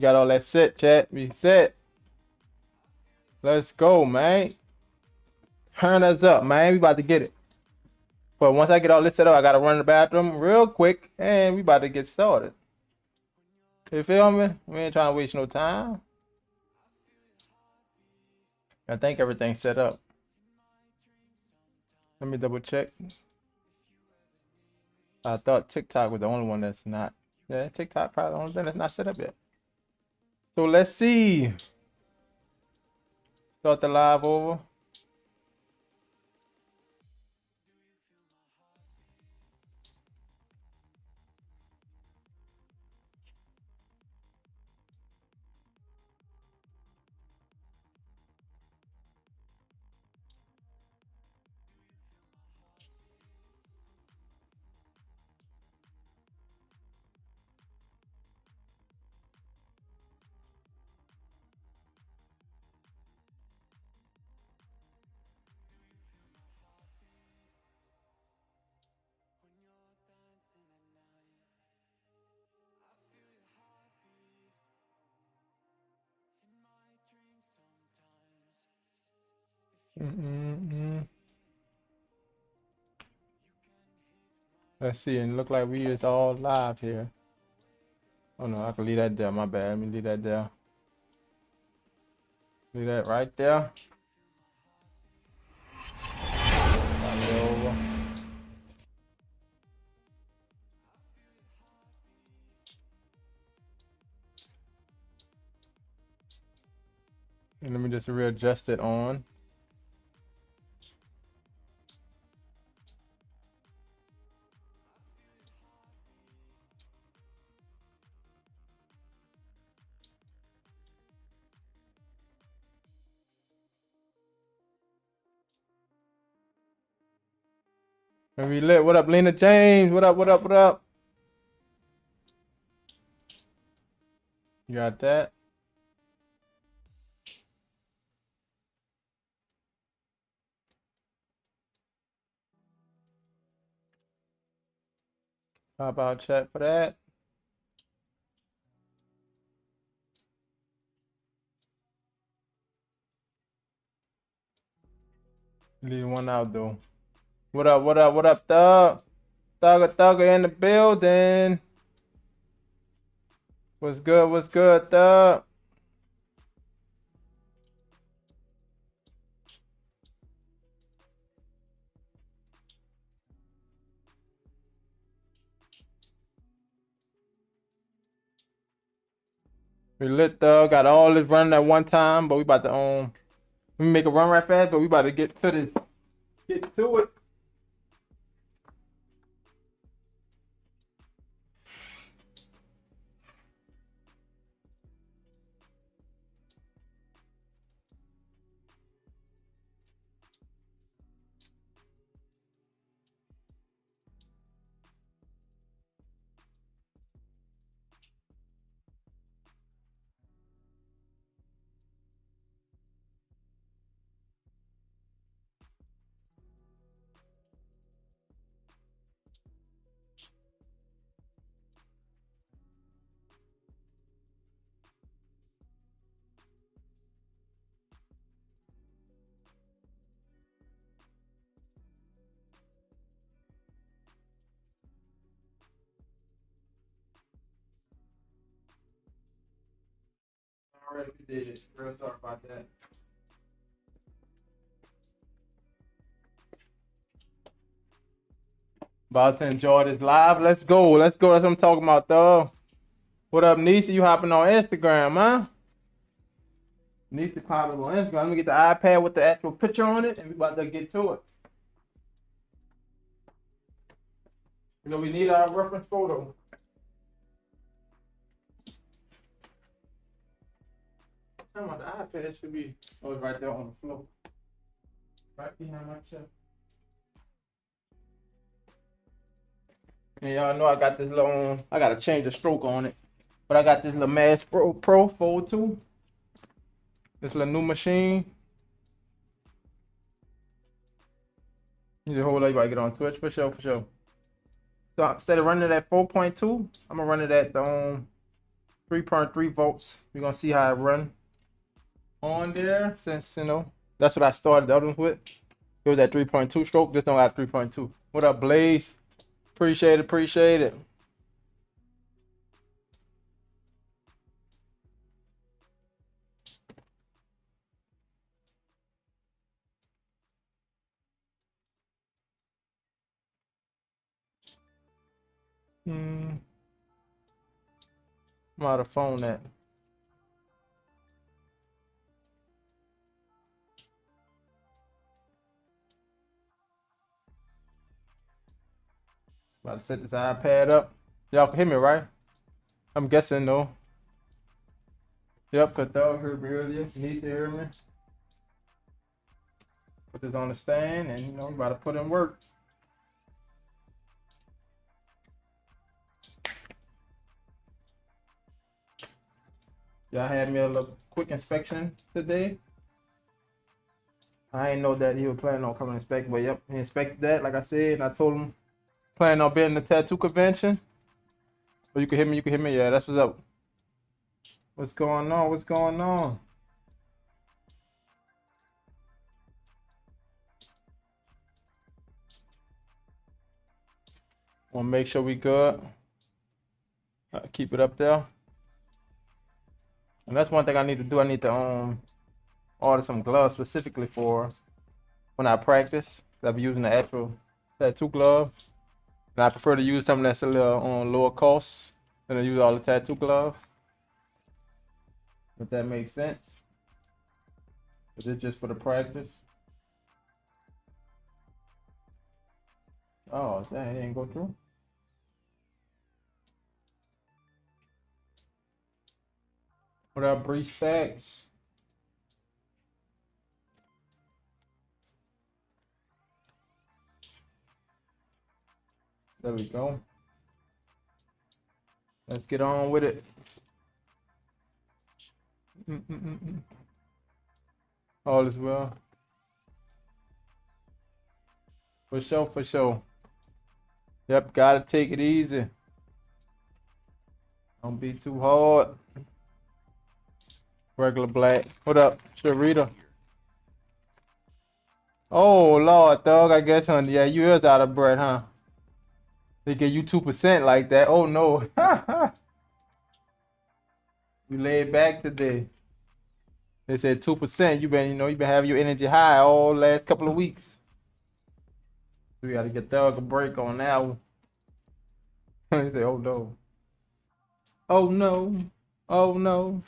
You got all that set, chat. We set. Let's go, man. Turn us up, man. We about to get it. But once I get all this set up, I gotta run to the bathroom real quick, and we about to get started. You feel me? We ain't trying to waste no time. I think everything's set up. Let me double check. I thought TikTok was the only one that's not. Yeah, TikTok probably the only thing that's not set up yet. So let's see. Start the live over. Let's see, and look like we is all live here. Oh no, I can leave that there. My bad. Let me leave that there. Leave that right there. Over. And let me just readjust it on. And we lit. What up, Lena James? What up, what up, what up? You got that? Pop out chat for that. Leave one out though. What up, what up, what up, Thug? Thugger in the building. What's good, Thug? We lit, Thug. Got all this running at one time, but we about to let me make a run right fast, but we about to get to this. Get to it. Already did it. Real sorry about that. About to enjoy this live. Let's go. Let's go. That's what I'm talking about, though. What up, Nisa? You hopping on Instagram, huh? Nisa popping on Instagram. Let me get the iPad with the actual picture on it, and we about to get to it. You know, we need our reference photo. Come on, the iPad should be right there on the floor. Right behind my chair. And y'all know I got this little, I gotta change the stroke on it. But I got this little Mass Pro Fold 2. This little new machine. You just hold up, you gotta get on Twitch for sure, So instead of running it at 4.2, I'm gonna run it at 3.3 volts. We're gonna see how it run on there, since you know that's what I started the other ones with. It was at 3.2 stroke, just don't have 3.2. What up, Blaze? Appreciate it, appreciate it. I'm out of phone at. About to set this iPad up. Y'all can hear me, right? I'm guessing though. Yep, cause Thug heard me earlier. He needs to hear me. Put this on the stand, and you know, we about to put in work. Y'all had me a little quick inspection today. I didn't know that he was planning on coming to inspect, but yep, he inspected that, like I said, and I told him planning on being in the tattoo convention. But you can hear me, you can hear me. Yeah, that's what's up. What's going on? What's going on? Want to make sure we good. Keep it up there. And that's one thing I need to do. I need to order some gloves specifically for when I practice. I'll be using the actual tattoo glove. And I prefer to use something that's a little on lower cost than to use all the tattoo gloves. If that makes sense. Is it just for the practice? Oh, that didn't go through. What up, Breach Facts? There we go. Let's get on with it. All is well. For sure, for sure. Yep, gotta take it easy. Don't be too hard. Regular black. What up, Sharita? Oh Lord, Thug, I guess yeah, you is out of breath, huh? They give you 2% like that. Oh no. You laid back today. They said 2%. You've been having your energy high all last couple of weeks. We gotta get Thug a break on that one. They say, oh no. Oh no. Oh no.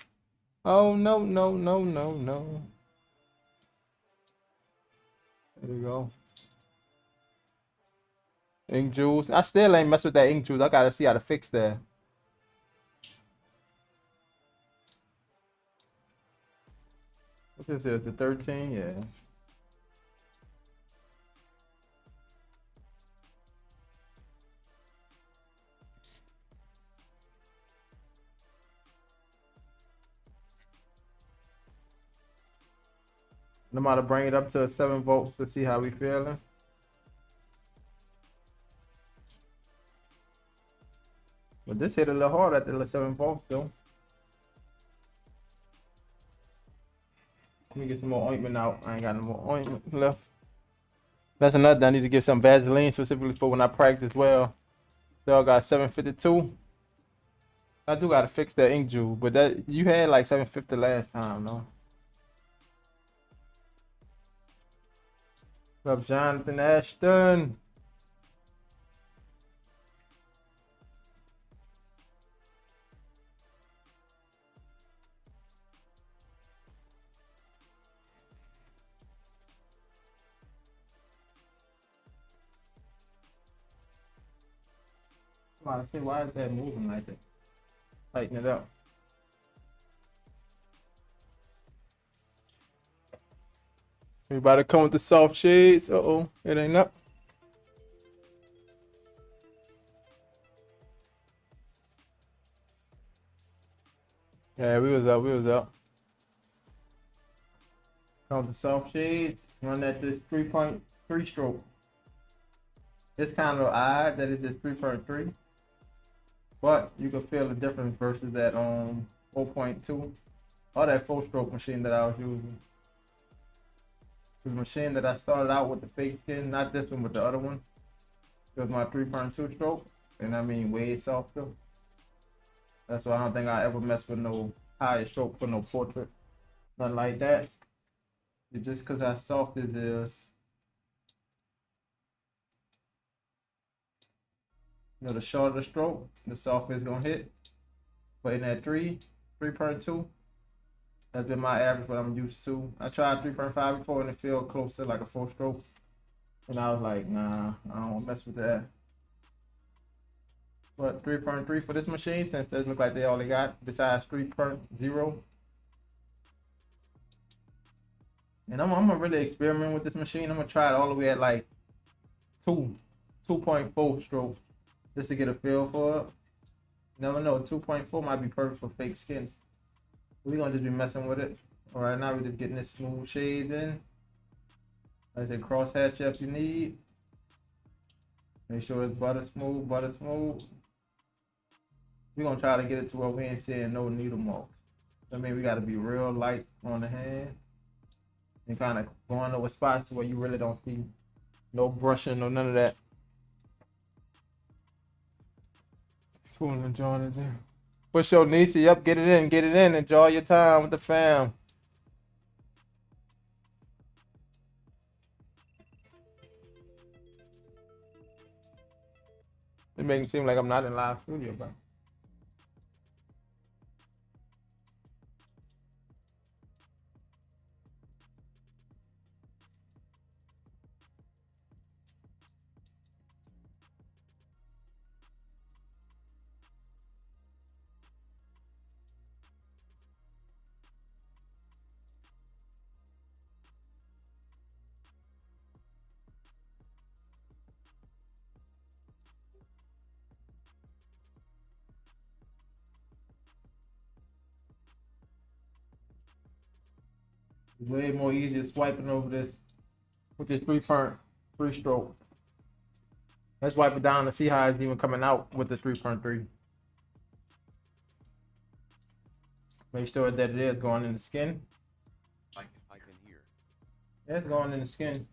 Oh no, no, no, no, no. There we go. Ink juice. I still ain't mess with that ink juice. I gotta see how to fix that. What is it? The 13? Yeah. I'm about to bring it up to 7 volts to see how we feeling. But this hit a little hard at the 7 volts though. Let me get some more ointment out. I ain't got no more ointment left. That's another thing. I need to get some Vaseline specifically for when I practice well. Still got 752. I do gotta fix that ink juice, but that you had like 750 last time, no? What up, Jonathan Ashton? Come on, I say, why is that moving like that? Tighten it up. Everybody come with the soft shades. Uh-oh, it ain't up. Yeah, we was up, we was up. Come with the soft shades. Run that this 3.3 stroke. It's kind of odd that it's just 3.3. but you can feel the difference versus that 4.2 or that 4-stroke machine that I was using. The machine that I started out with the fake skin, not this one, but the other one, it was my 3.2 stroke, and I mean way softer. That's why I don't think I ever mess with no higher stroke for no portrait, nothing like that. It's just because how soft it is. You know, the shorter the stroke, the softer it's gonna hit. But in that 3.2, that's been my average, what I'm used to. I tried 3.5 before and it felt close to like a 4-stroke. And I was like, nah, I don't want to mess with that. But 3.3 for this machine, since it doesn't look like they only got besides 3.0. And I'm gonna really experiment with this machine. I'm gonna try it all the way at like 2.4 stroke, just to get a feel for it. Never know, 2.4 might be perfect for fake skin. We're gonna just be messing with it. All right, now we're just getting this smooth shades in. Like I said, crosshatch if you need. Make sure it's butter smooth, butter smooth. We're gonna try to get it to where we ain't seeing no needle marks. I mean, we gotta be real light on the hand and kind of going over spots where you really don't see no brushing, no none of that. Pulling and join it in. Push your Nisi up, get it in, get it in. Enjoy your time with the fam. It makes it seem like I'm not in live studio, but it's way more easier swiping over this with this 3 stroke. Let's wipe it down to see how it's even coming out with the 3.3. Make sure that it is going in the skin. I can hear. Yeah, it's going in the skin.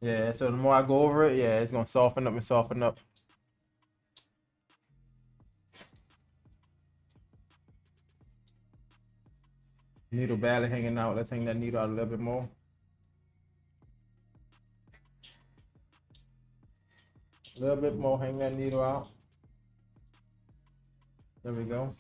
Yeah, so the more I go over it, yeah, it's gonna soften up and soften up. Needle barely hanging out. Let's hang that needle out a little bit more. A little bit more, hang that needle out. There we go.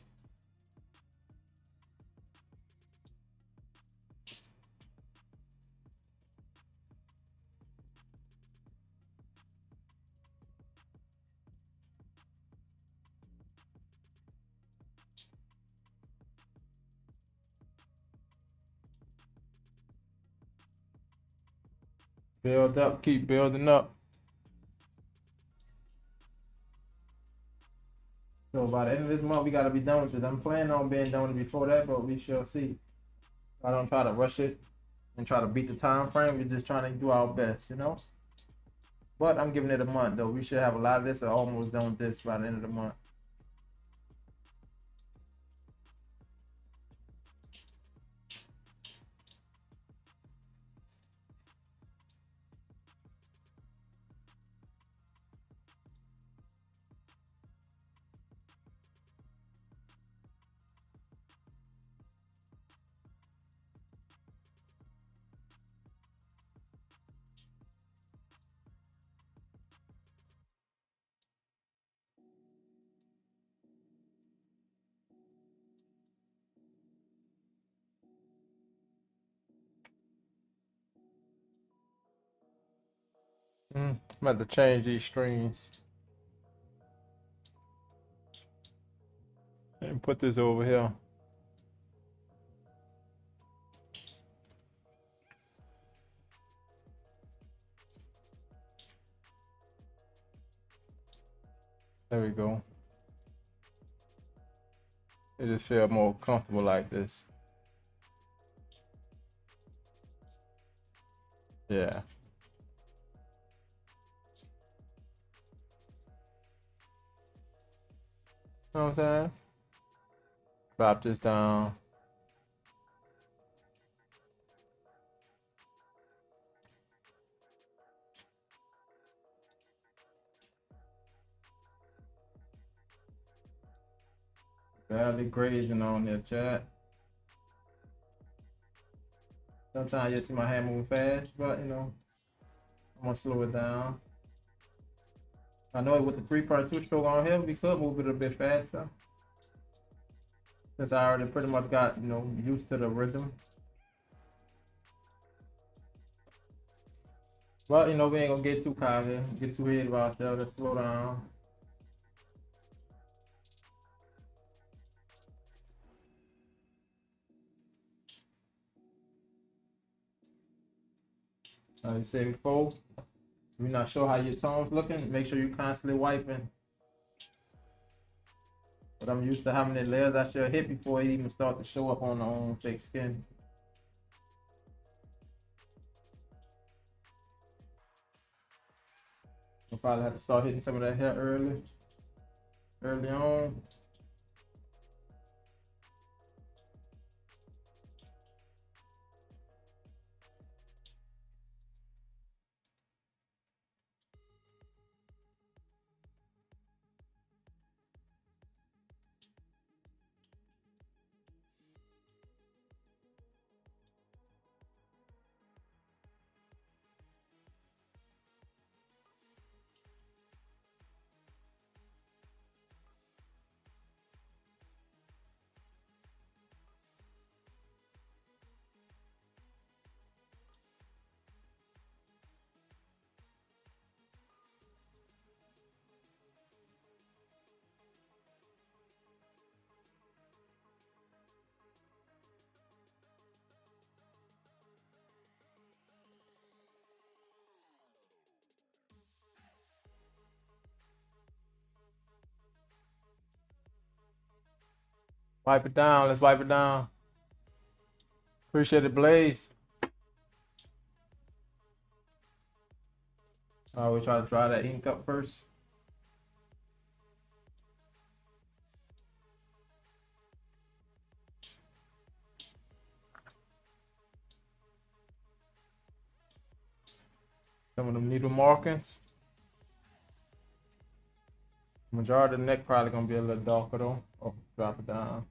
Build up, keep building up. So by the end of this month, we gotta be done with this. I'm planning on being done with it before that, but we shall see. I don't try to rush it and try to beat the time frame. We're just trying to do our best, you know. But I'm giving it a month though. We should have a lot of this or almost done with this by the end of the month. I'm about to change these strings and put this over here. There we go. It just feels more comfortable like this. Yeah. You know what I'm saying? Drop this down. Barely grazing on there, chat. Sometimes you see my hand moving fast, but you know, I'm gonna slow it down. I know with the 3.2 stroke on here, we could move it a bit faster. Since I already pretty much got, you know, used to the rhythm. But you know, we ain't gonna get too cocky, get too ahead of ourselves. Let's slow down. Like I said before, if you're not sure how your tone's looking, make sure you're constantly wiping. But I'm used to how many layers I should hit before it even start to show up on the fake skin. I'll probably have to start hitting some of that hair early on. Wipe it down. Let's wipe it down. Appreciate it, Blaze. I always try to dry that ink up first. Some of them needle markings. Majority of the neck probably gonna be a little darker though. Oh, drop it down.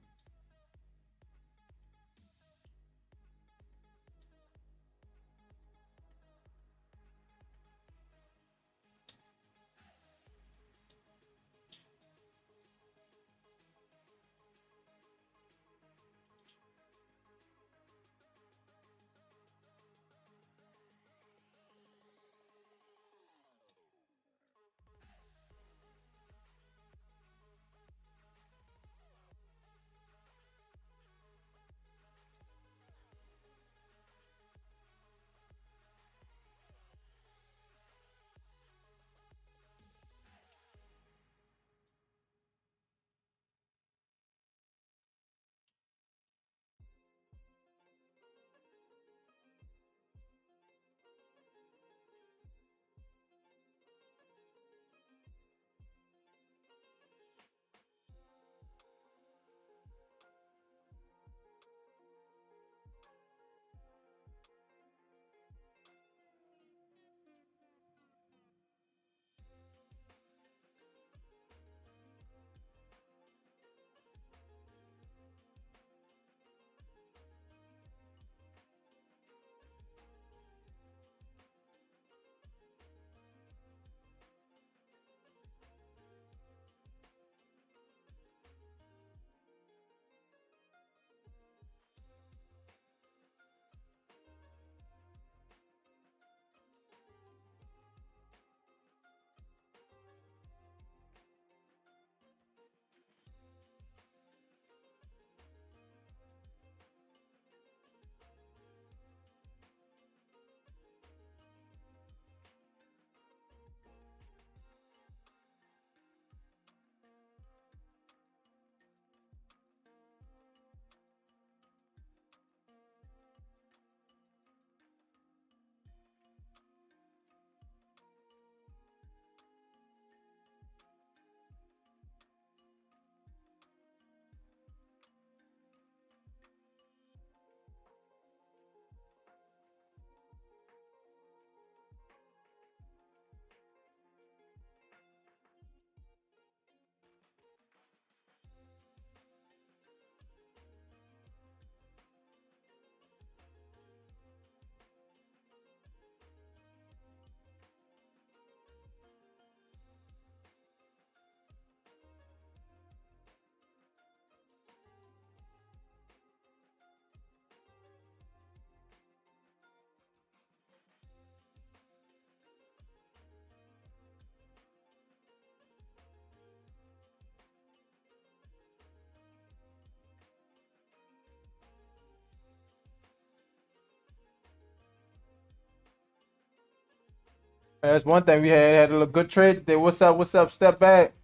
That's one thing we had a little good trade today. What's up, step back.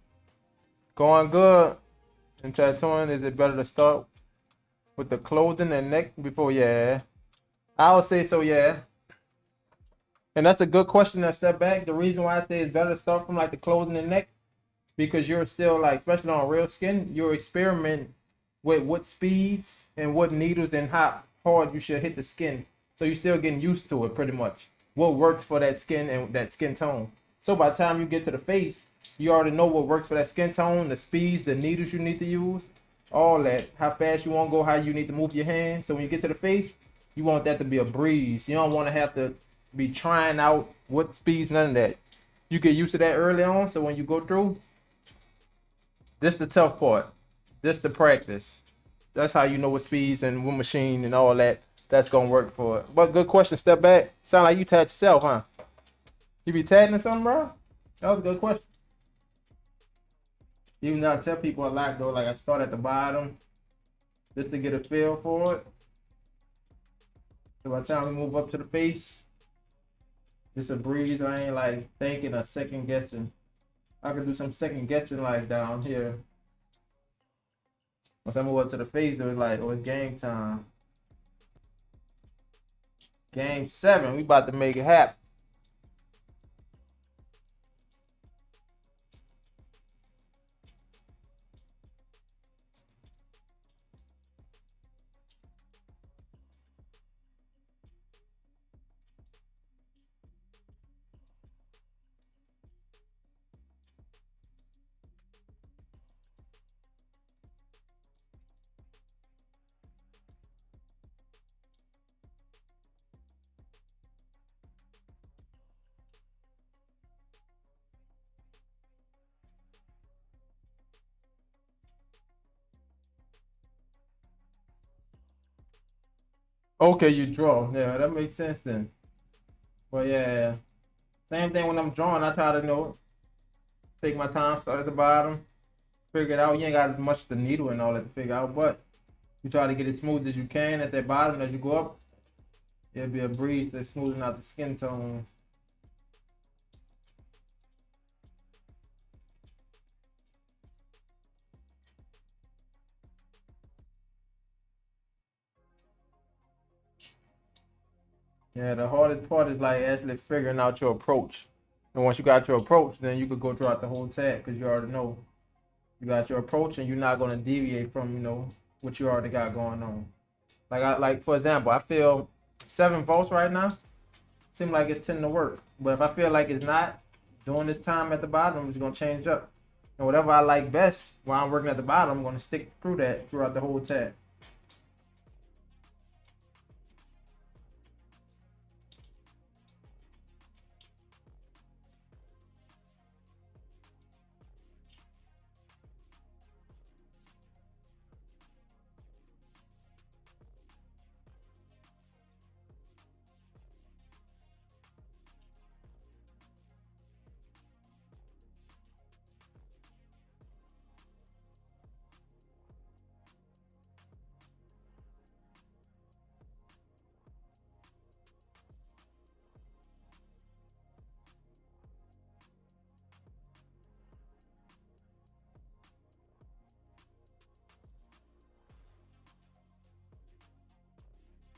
Going good. And tattooing, is it better to start with the clothing and neck before? Yeah. I would say so, yeah. And that's a good question to step back. The reason why I say it's better to start from like the clothing and neck, because you're still like, especially on real skin, you're experimenting with what speeds and what needles and how hard you should hit the skin. So you're still getting used to it pretty much. What works for that skin and that skin tone. So by the time you get to the face, you already know what works for that skin tone, the speeds, the needles you need to use, all that, how fast you want to go, how you need to move your hand. So when you get to the face, you want that to be a breeze. You don't want to have to be trying out what speeds, none of that. You get used to that early on, so when you go through, this the tough part. This the practice. That's how you know what speeds and what machine and all that that's gonna work for it. But good question. Step back. Sound like you tat yourself, huh? You be tatting or something, bro? That was a good question. Even though I tell people a lot though, like I start at the bottom just to get a feel for it. So by the time we move up to the face, it's a breeze. I ain't like thinking or second guessing. I could do some second guessing like down here. Once I move up to the face, it was like, oh, it's game time. Game 7, we about to make it happen. Okay, you draw. Yeah, that makes sense then. But yeah, same thing when I'm drawing. I try to take my time, start at the bottom, figure it out. You ain't got much the needle and all that to figure out, but you try to get as smooth as you can at that bottom. As you go up, it'll be a breeze to smoothing out the skin tone. Yeah, the hardest part is like actually figuring out your approach. And once you got your approach, then you could go throughout the whole tag because you already know you got your approach and you're not gonna deviate from what you already got going on. Like for example, I feel 7 volts right now. Seem like it's tending to work. But if I feel like it's not, during this time at the bottom, I'm just gonna change up. And whatever I like best while I'm working at the bottom, I'm gonna stick through that throughout the whole tag.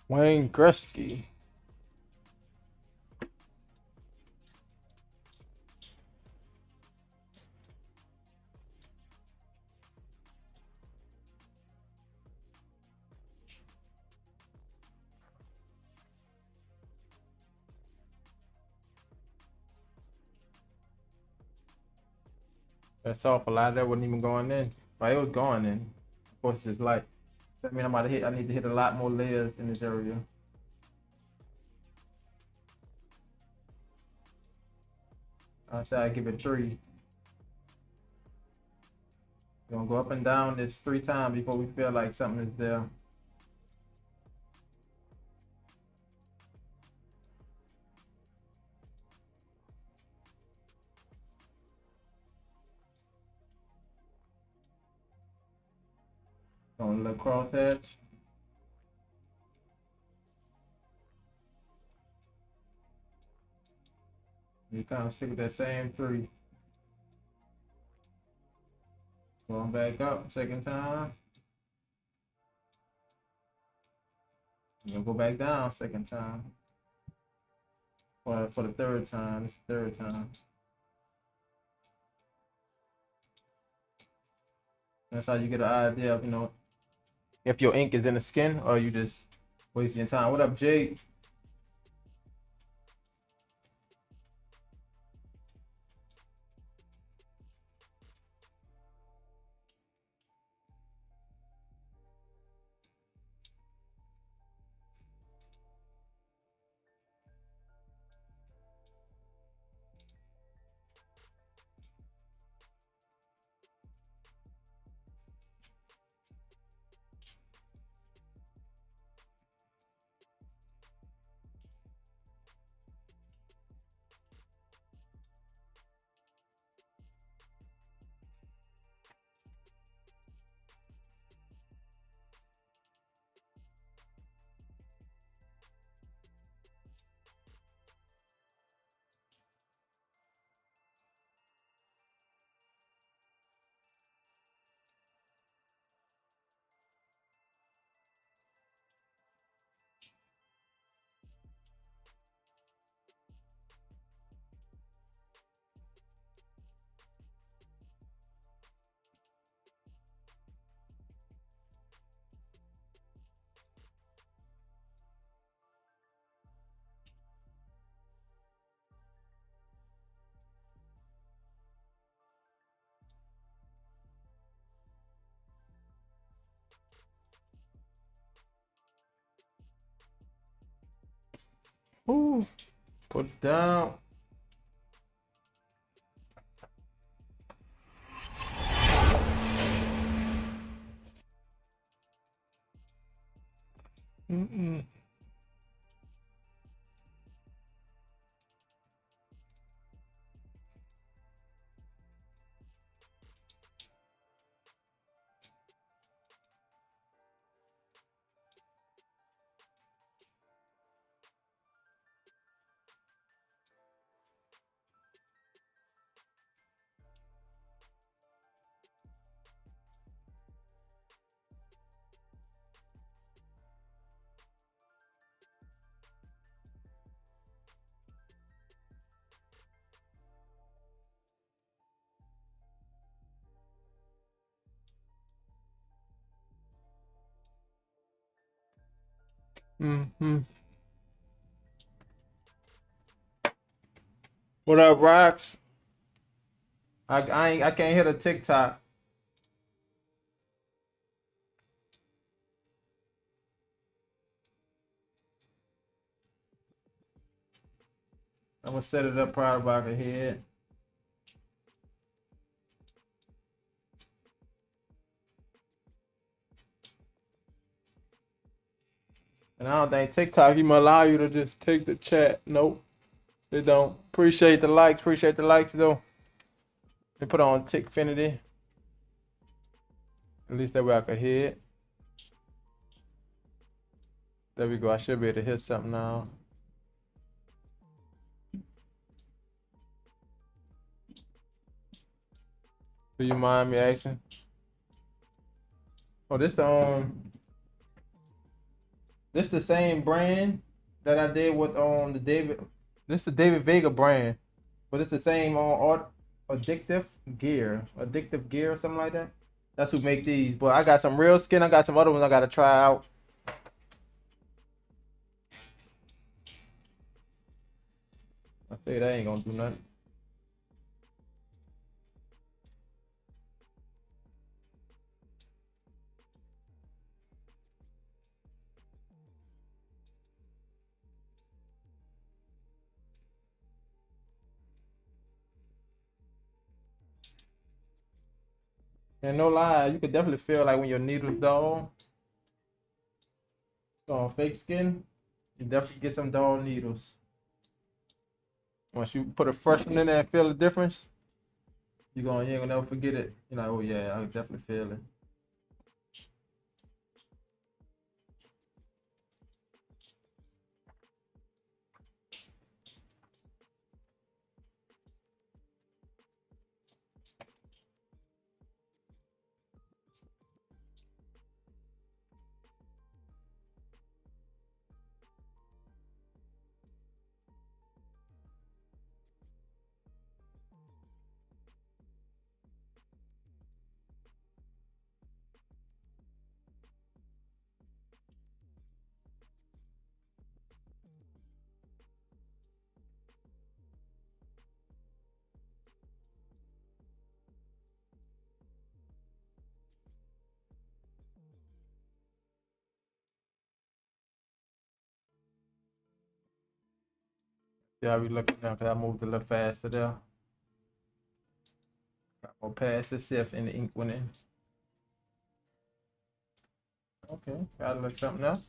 Wayne Gretzky. That's off a lot. That wasn't even going in. But it was going in. Of course, it's light. That means I need to hit a lot more layers in this area. I say I give it 3. We're gonna go up and down this 3 times before we feel like something is there. On the crosshatch. You kind of stick with that same 3. Going back up, second time. You're gonna go back down second time. For the third time, it's the third time. That's how you get an idea of, if your ink is in the skin or you just wasting your time. What up, Jade? Ooh, put it down. Mm-mm. Mm-hmm. What up, Rocks? I can't hit a TikTok. I'm gonna set it up probably about ahead. And I don't think TikTok even allow you to just take the chat. Nope, they don't. Appreciate the likes. Appreciate the likes though. They put on Tickfinity. At least that way I could hear it. There we go. I should be able to hear something now. Do you mind me asking? Oh, this the same brand that I did with the David. This is the David Vega brand, but it's the same art addictive gear or something like that. That's who make these. But I got some real skin. I got some other ones I gotta try out. I say that ain't gonna do nothing. And no lie, you could definitely feel like when your needles dull on fake skin, you definitely get some dull needles. Once you put a fresh one in there and feel the difference, you ain't gonna never forget it. You're like, oh yeah, I definitely feel it. see how we looking now because I moved a little faster there. Got more past the shift and the ink went in. Okay, got a little something else.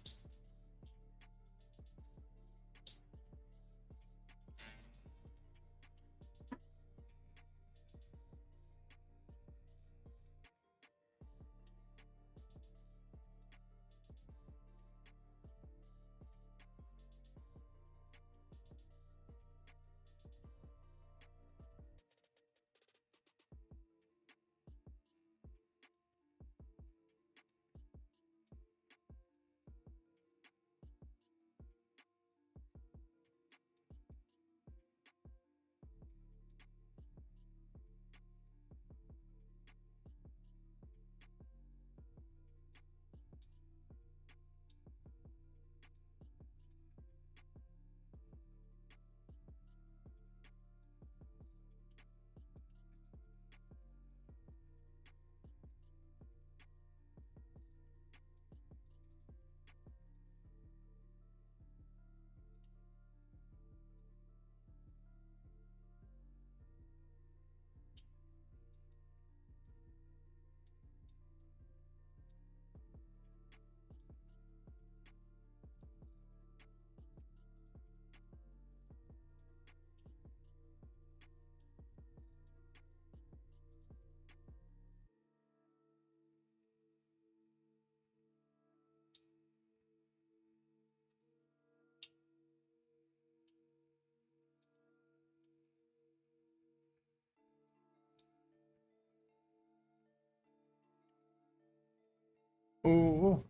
Ooh,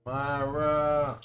Myra.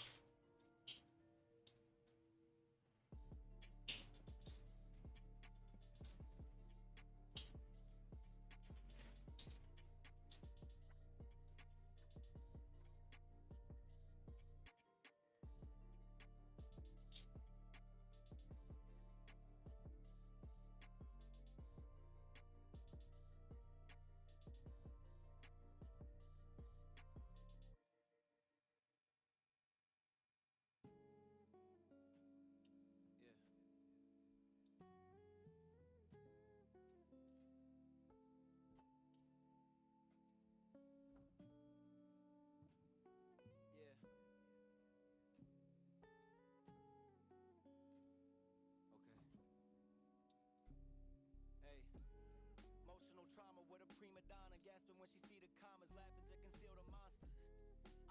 Emotional trauma with a prima donna gasping when she see the commas, laughing to conceal the monsters.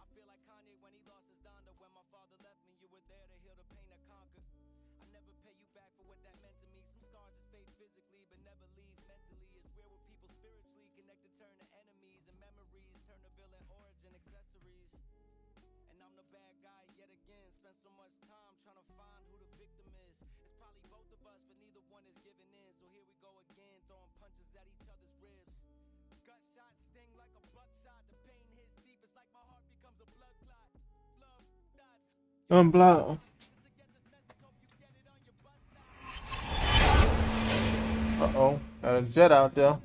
I feel like Kanye when he lost his Donda. When my father left me, you were there to heal the pain I conquered. I never pay you back for what that meant to me. Some scars just fade physically, but never leave mentally. It's weird when people spiritually connected turn to enemies, and memories turn to villain origin accessories. And I'm the bad guy yet again. Spent so much time trying to find who the victim is. It's probably both of us, but neither one is giving in. So here we go again, throwing punches at each other's ribs. Gunshots sting like a buckshot. The pain hits deep, it's like my heart becomes a blood clot. Love dots. Unblock. Uh-oh, got a jet out there.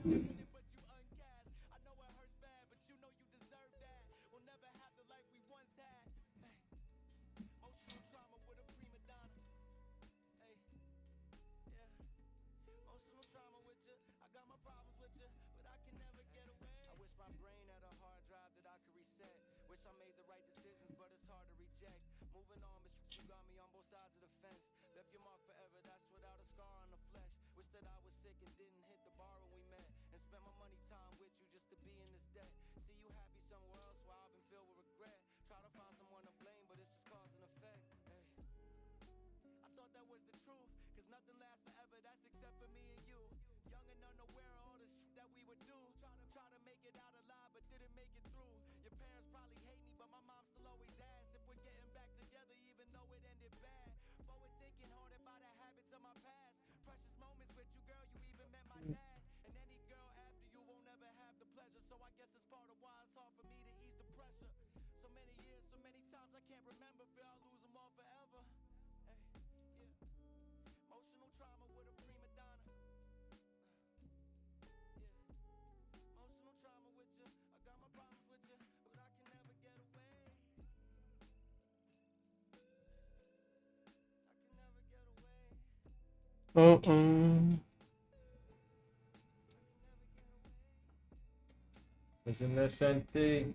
I made the right decisions, but it's hard to reject. Moving on, but you got me on both sides of the fence. Left your mark forever, that's without a scar on the flesh. Wish that I was sick and didn't hit the bar when we met. And spent my money time with you just to be in this debt. See you happy somewhere else while I've been filled with regret. Try to find someone to blame, but it's just cause and effect. Hey. I thought that was the truth, cause nothing lasts forever, that's except for me and you. Young and unaware of all the shit that we would do. Try to make it out alive, but didn't make it through. Your parents probably hate me, but my mom still always asks if we're getting back together, even though it ended bad. Forward thinking, haunted by the habits of my past. Precious moments with you, girl, you even met my dad. And any girl after you won't ever have the pleasure. So I guess it's part of why it's hard for me to ease the pressure. So many years, so many times I can't remember. Fear I'll lose them all forever. Hey, yeah. Emotional trauma with a prima donna. Yeah. Emotional trauma with you. I got my problems with you, Isn't that Shanti?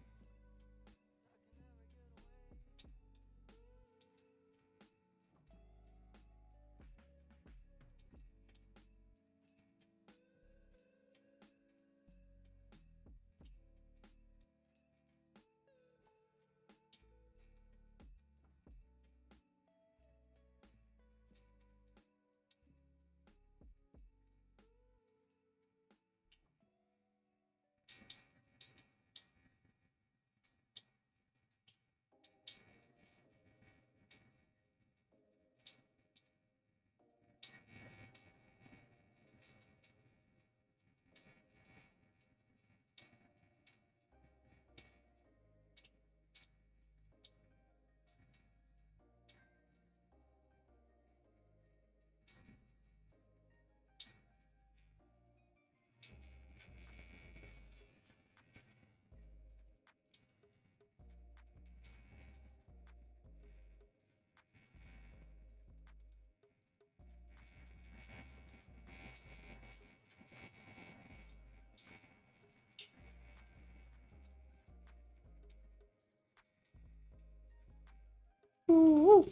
Woo-woo.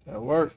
That worked.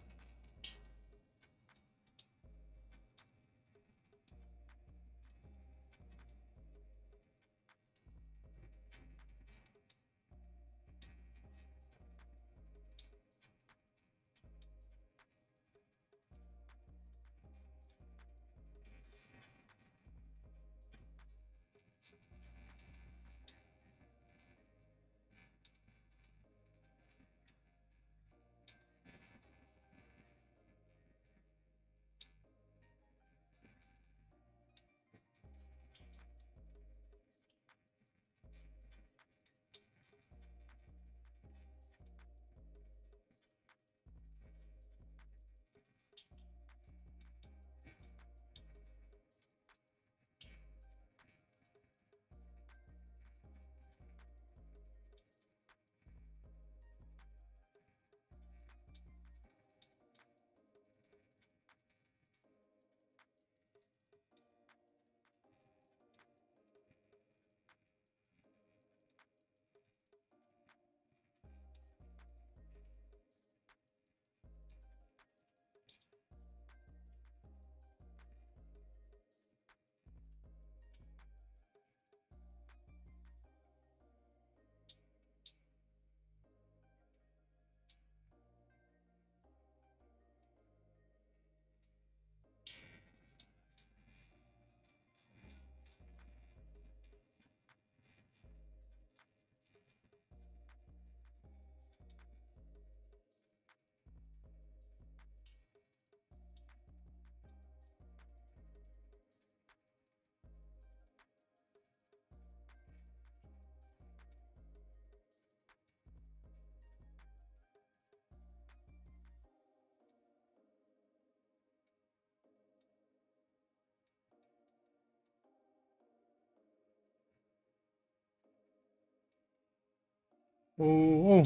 Ooh.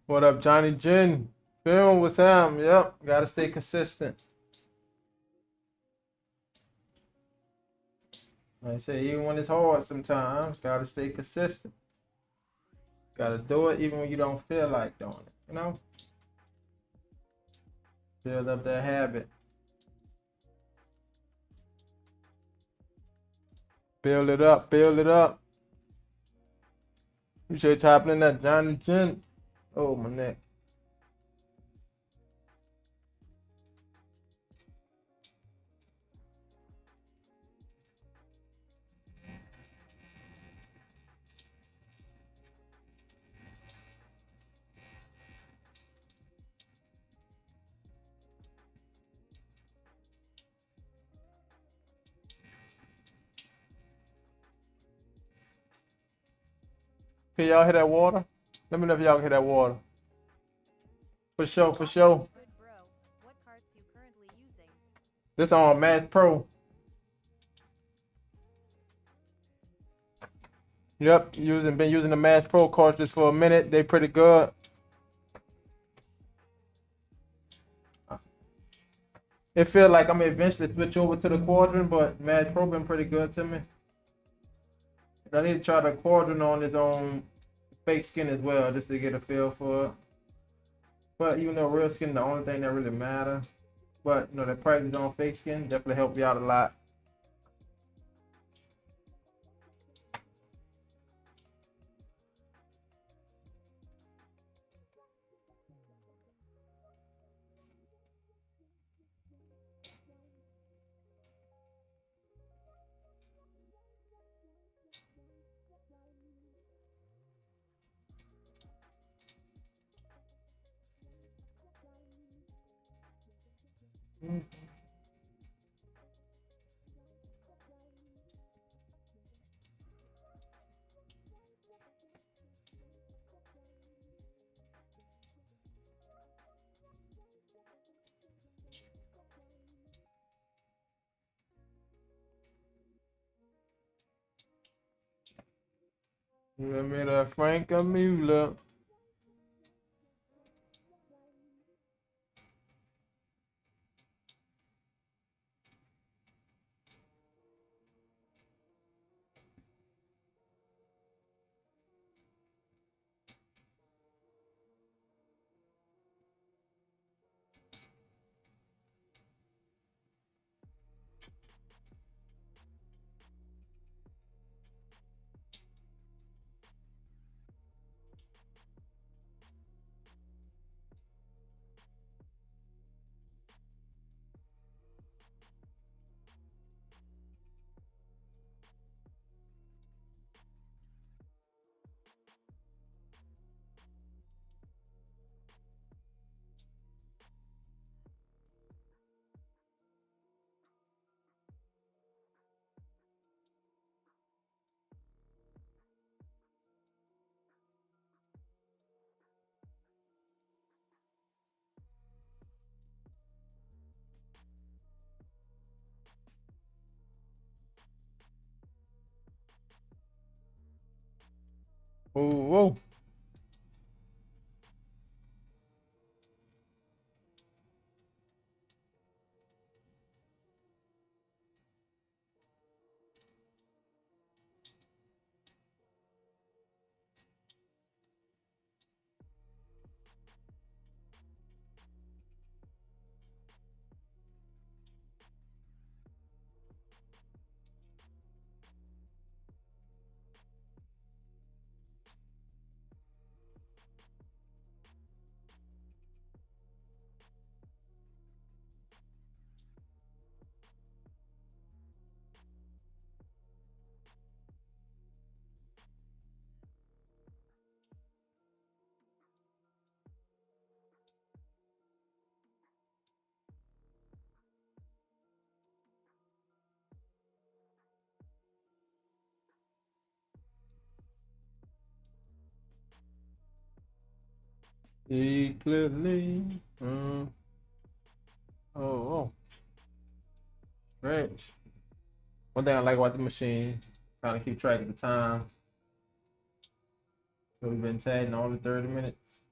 What up, Johnny Jen? Film with Sam. Yep. Gotta stay consistent. Like I say, even when it's hard sometimes, gotta stay consistent. Gotta do it even when you don't feel like doing it, you know? Build up that habit. Build it up, build it up. You should tapping in that Johnny Jen. Oh, my neck. Can y'all hear that water? Let me know if y'all can hear that water. For sure, for sure. Good bro. What cards you currently using? This on Mass Pro. Yep, been using the Mass Pro cartridge for a minute. They pretty good. it feel like I'm gonna eventually switch over to the quadrant, but Mad Pro been pretty good to me. I need to try the quadrant on his own fake skin as well, just to get a feel for it. But you know, real skin the only thing that really matter. But you know, the prices on fake skin definitely help you out a lot. Let me the Frank Mueller. Oh, whoa. See clearly. Oh, oh. Great. One thing I like about the machine, trying to keep track of the time. So we've been tagging only 30 minutes.